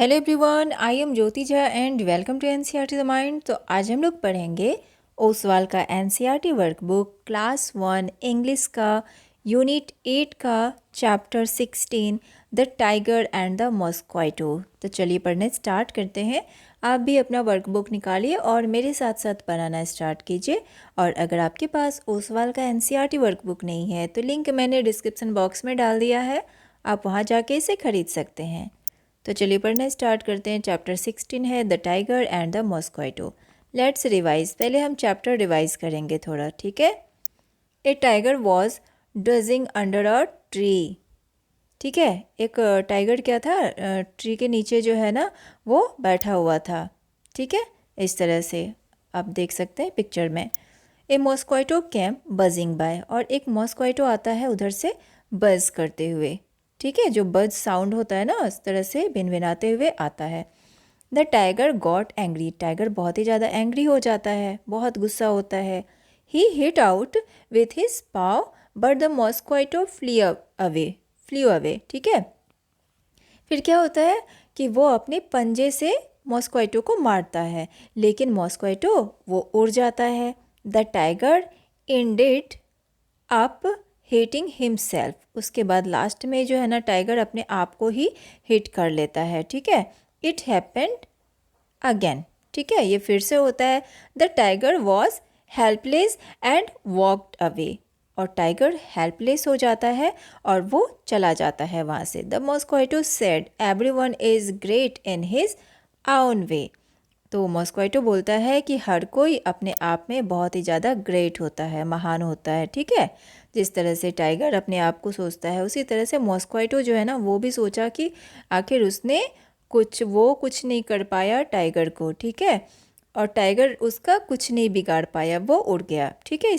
Hello everyone, I am Jyoti Jha and welcome to NCERT the mind. तो आज हम लोग पढ़ेंगे ओसवाल का एनसीईआरटी वर्कबुक क्लास 1 इंग्लिश का यूनिट 8 का chapter 16 the tiger and the mosquito. तो चलिए पढ़ने स्टार्ट करते हैं। आप भी अपना वर्कबुक निकालिए और मेरे साथ साथ बनाना स्टार्ट कीजिए। और अगर आपके पास ओसवाल का एनसीईआरटी वर्कबुक नहीं है तो लिंक मैंने डिस्क्रिप्शन बॉक्स में डाल दिया है, आप वहाँ जाके इसे खरीद सकते हैं। तो चलिए पढ़ना स्टार्ट करते हैं। चैप्टर 16 है the tiger and the mosquito. Let's revise. पहले हम चैप्टर रिवाइज करेंगे थोड़ा, ठीक है। A tiger was dozing under a tree. ठीक है, एक टाइगर क्या था, ट्री के नीचे जो है ना वो बैठा हुआ था। ठीक है, इस तरह से आप देख सकते हैं पिक्चर में। ए मॉस्क्वाइटो केम बजिंग बाय, और एक मॉस्क्वाइटो आता है उधर से बज करते हुए। ठीक है, जो बज साउंड होता है ना उस तरह से भिनभिनाते हुए आता है। The tiger got angry, tiger बहुत ही ज़्यादा एंग्री हो जाता है, बहुत गुस्सा होता है। He hit out with his paw but the mosquito flee away. ठीक है, फिर क्या होता है कि वो अपने पंजे से मॉस्क्वाइटो को मारता है, लेकिन मॉस्क्वाइटो वो उड़ जाता है। The tiger ended up hitting himself, उसके बाद लास्ट में जो है ना टाइगर अपने आप को ही हिट कर लेता है। ठीक है, इट हैपेंड अगेन। ठीक है, ये फिर से होता है। The tiger was helpless and walked away, और टाइगर हेल्पलेस हो जाता है और वो चला जाता है वहाँ से। The mosquito said everyone is great in his own way, तो मॉस्क्वाइटो बोलता है कि हर कोई अपने आप में बहुत ही ज़्यादा ग्रेट होता है, महान होता है। ठीक है, जिस तरह से टाइगर अपने आप को सोचता है उसी तरह से मॉस्क्वाइटो जो है ना वो भी सोचा कि आखिर उसने कुछ नहीं कर पाया टाइगर को। ठीक है, और टाइगर उसका कुछ नहीं बिगाड़ पाया, वो उड़ गया। ठीक है,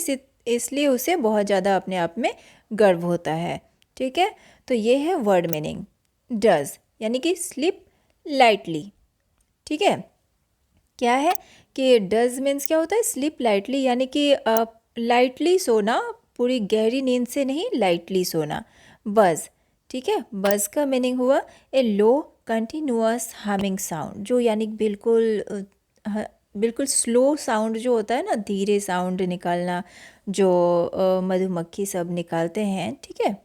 इसलिए उसे बहुत ज़्यादा अपने आप में गर्व होता है। ठीक है, तो ये है वर्ड मीनिंग। डज यानी कि स्लिप लाइटली। ठीक है, क्या है कि डज मीन्स क्या होता है, स्लीप लाइटली, यानी कि लाइटली सोना, पूरी गहरी नींद से नहीं, लाइटली सोना। बज, ठीक है, बज का मीनिंग हुआ ए लो कंटिन्यूअस हमिंग साउंड, जो यानी बिल्कुल स्लो साउंड जो होता है ना, धीरे साउंड निकालना, जो मधुमक्खी सब निकालते हैं। ठीक है,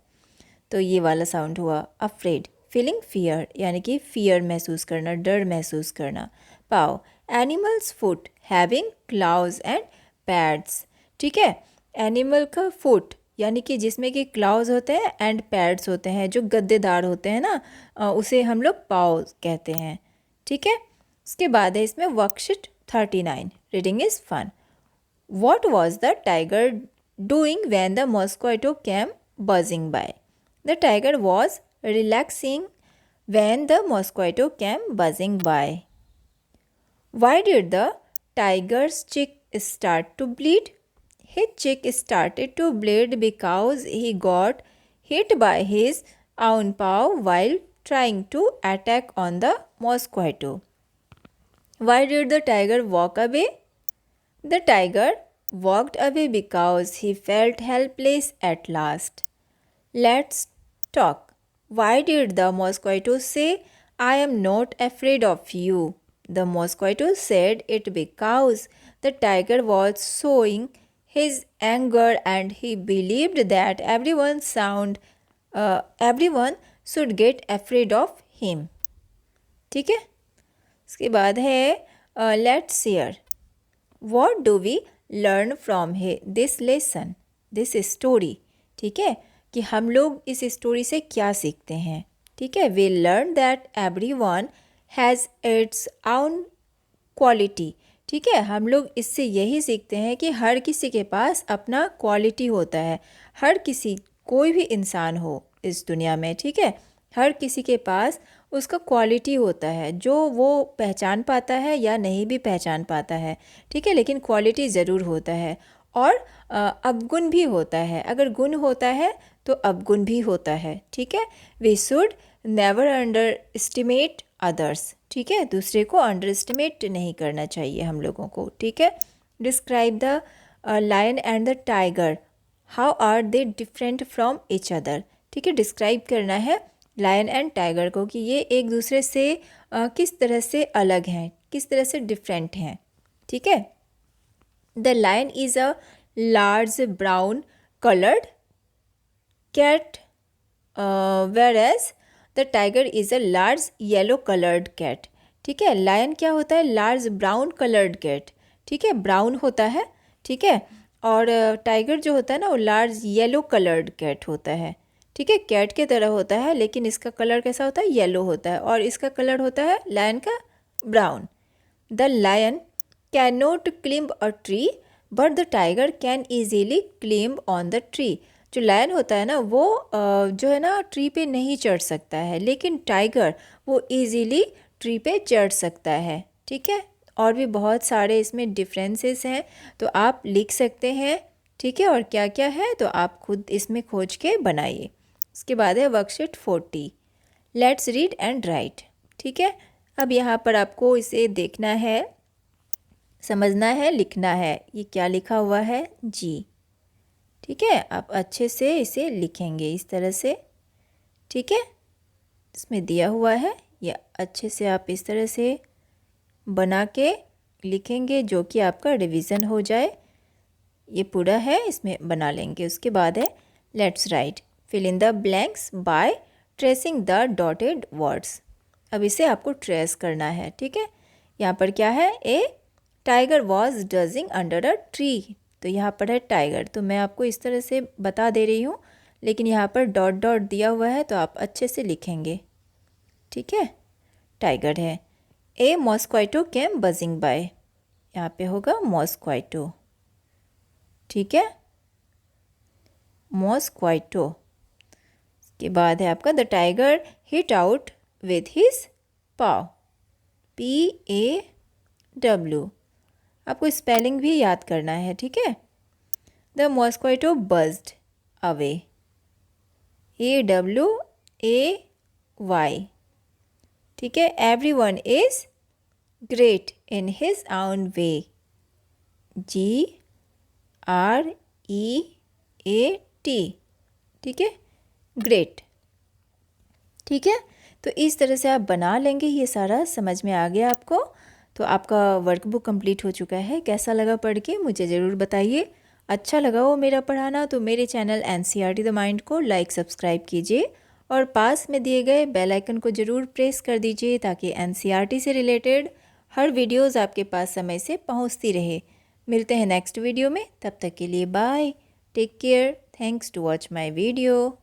तो ये वाला साउंड हुआ। अफ्रेड, फीलिंग फियर, यानी कि फियर महसूस करना, डर महसूस करना। Paw, animals foot having claws and pads. ठीक है, एनिमल का फुट यानी कि जिसमें कि क्लाउज होते हैं एंड पैड्स होते हैं, जो गद्देदार होते हैं ना, उसे हम लोग पाव कहते हैं। ठीक है, उसके बाद है इसमें worksheet 39, reading is fun. What was the tiger doing when the mosquito came buzzing by? The tiger was relaxing when the mosquito came buzzing by. Why did the tiger's cheek start to bleed? His cheek started to bleed because he got hit by his own paw while trying to attack on the mosquito. Why did the tiger walk away? The tiger walked away because he felt helpless at last. Let's talk. Why did the mosquito say, I am not afraid of you? The mosquito said it because the tiger was showing his anger and he believed that everyone should get afraid of him. ठीक है, उसके बाद है let's share. What do we learn from this lesson, this story? ठीक है, कि हम लोग इस स्टोरी से क्या सीखते हैं। ठीक है, we learn that everyone has its own quality. ठीक है, हम लोग इससे यही सीखते हैं कि हर किसी के पास अपना क्वालिटी होता है। हर किसी, कोई भी इंसान हो इस दुनिया में, ठीक है, हर किसी के पास उसका क्वालिटी होता है जो वो पहचान पाता है या नहीं भी पहचान पाता है। ठीक है, लेकिन क्वालिटी ज़रूर होता है। और अवगुण भी होता है, अगर गुण होता है तो अवगुण भी होता है। ठीक है, we should never underestimate others. ठीक है, दूसरे को अंडर एस्टिमेट नहीं करना चाहिए हम लोगों को। ठीक है, describe the lion and the tiger, how are they different from each other. ठीक है, डिस्क्राइब करना है लायन एंड टाइगर को कि ये एक दूसरे से किस तरह से अलग हैं, किस तरह से डिफरेंट हैं। ठीक है। The lion is a large brown coloured cat whereas the tiger is a large yellow coloured cat. ठीक है। लायन क्या होता है? Large brown coloured cat. ठीक है, ब्राउन होता है। ठीक है। और टाइगर जो होता है ना वो लार्ज येलो कलर्ड कैट होता है। ठीक है, कैट के तरह होता है लेकिन इसका कलर कैसा होता है? येलो होता है। और इसका कलर होता है लायन का brown. The lion can not climb a tree but the tiger can easily climb on the tree. जो लायन होता है ना वो जो है ना ट्री पे नहीं चढ़ सकता है, लेकिन टाइगर वो इजीली ट्री पे चढ़ सकता है। ठीक है। और भी बहुत सारे इसमें डिफरेंसेस हैं तो आप लिख सकते हैं। ठीक है। और क्या क्या है तो आप खुद इसमें खोज के बनाइए। उसके बाद है worksheet 40, let's read and right. ठीक है। अब यहाँ पर आपको इसे देखना है, समझना है, लिखना है। ये क्या लिखा हुआ है? जी। ठीक है, आप अच्छे से इसे लिखेंगे इस तरह से। ठीक है, इसमें दिया हुआ है, ये अच्छे से आप इस तरह से बना के लिखेंगे जो कि आपका रिवीजन हो जाए। ये पूरा है, इसमें बना लेंगे। उसके बाद है let's write, fill in the blanks by tracing the dotted words. अब इसे आपको ट्रेस करना है। ठीक है, यहाँ पर क्या है? A tiger was dozing under a tree. तो यहाँ पर है टाइगर, तो मैं आपको इस तरह से बता दे रही हूँ, लेकिन यहाँ पर डॉट डॉट दिया हुआ है तो आप अच्छे से लिखेंगे। ठीक है, टाइगर है। ए मॉस्क्वाइटो केम बजिंग बाय, यहाँ पे होगा मॉस्क्वाइटो। ठीक है, मॉस्क्वाइटो। के बाद है आपका the tiger hit out with his paw, PAW। आपको स्पेलिंग भी याद करना है। ठीक है। The mosquito buzzed away, AWAY। ठीक है। Every one is great in his own way, GREAT। ठीक है, ग्रेट। ठीक है, तो इस तरह से आप बना लेंगे। ये सारा समझ में आ गया आपको? तो आपका वर्कबुक कंप्लीट हो चुका है। कैसा लगा पढ़ के मुझे ज़रूर बताइए। अच्छा लगा हो मेरा पढ़ाना तो मेरे चैनल NCERT द माइंड को लाइक सब्सक्राइब कीजिए और पास में दिए गए बेल आइकन को ज़रूर प्रेस कर दीजिए ताकि NCERT से रिलेटेड हर वीडियोस आपके पास समय से पहुंचती रहे। मिलते हैं नेक्स्ट वीडियो में, तब तक के लिए bye, take care, thanks to watch my video.